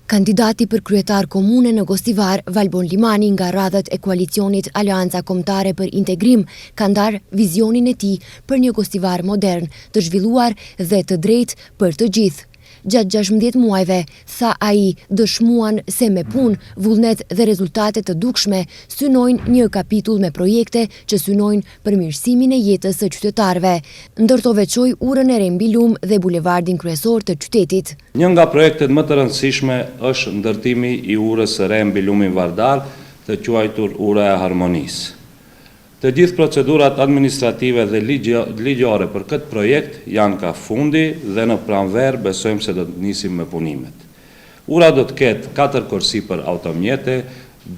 Kandidati për kryetar komune në Gostivar, Valbon Limani nga radhët e koalicionit Aleanca Kombëtare për Integrim, ka ndarë vizionin e tij për një Gostivar modern, të zhvilluar dhe të drejtë për të gjithë. Gjatë 16 muajve, tha ai, dëshmuan se me punë, vullnet dhe rezultate të dukshme synojnë një kapitull me projekte që synojnë përmirësimin e jetës së qytetarëve. Ndërto veçoi urën e re mbi Lum dhe bulevardin kryesor të qytetit. Një nga projektet më të rëndësishme është ndërtimi i urës së re mbi Lumin Vardar, të quajtur ura e harmonisë. Të gjithë procedurat administrative dhe ligjore për këtë projekt janë ka fundi dhe në pranverë besojmë se do të nisim me punimet. Ura do të ketë 4 korsi për automjete,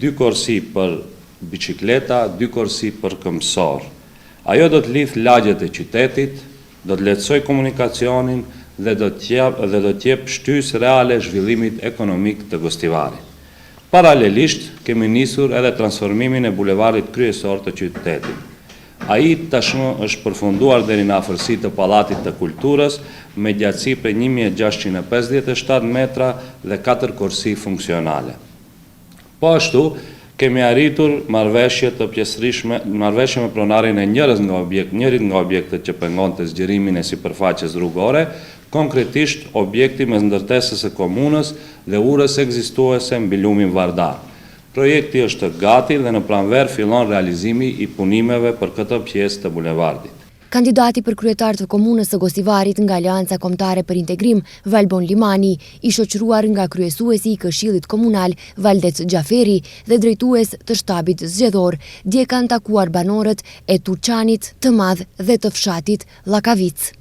2 korsi për bicikleta, 2 korsi për këmbësor. Ajo do të lidh lagjet e qytetit, do të lehtësoj komunikacionin dhe do të jep shtysë reale zhvillimit ekonomik të Gostivarit. Paralelisht, kemi nisur edhe transformimin e bulevardit kryesor të qytetit. Ai tashmë është përfunduar deri në afërsi të Pallatit të Kulturës me gjatësi për 1657 metra dhe 4 korsi funksionale. Po ashtu, kemi arritur marrëveshje me pronarin e njërit nga objektet që pengonte zgjerimin e sipërfaqes rrugore, konkretisht objekti mes ndërtesës së komunës dhe urës ekzistuese mbi Lumin Vardar. Projekti është gati dhe në pranverë fillon realizimi i punimeve për këtë pjesë të bulevardit. Kandidati për kryetar të komunës së Gostivarit nga Aleanca Kombëtare për Integrim, Valbon Limani, i shoqëruar nga kryesuesi i Këshillit Komunal, Valdec Gjaferi, dhe drejtues të shtabit zgjedhor, dje kanë takuar banorët e Turqanit të Madh dhe të fshatit Llakavic.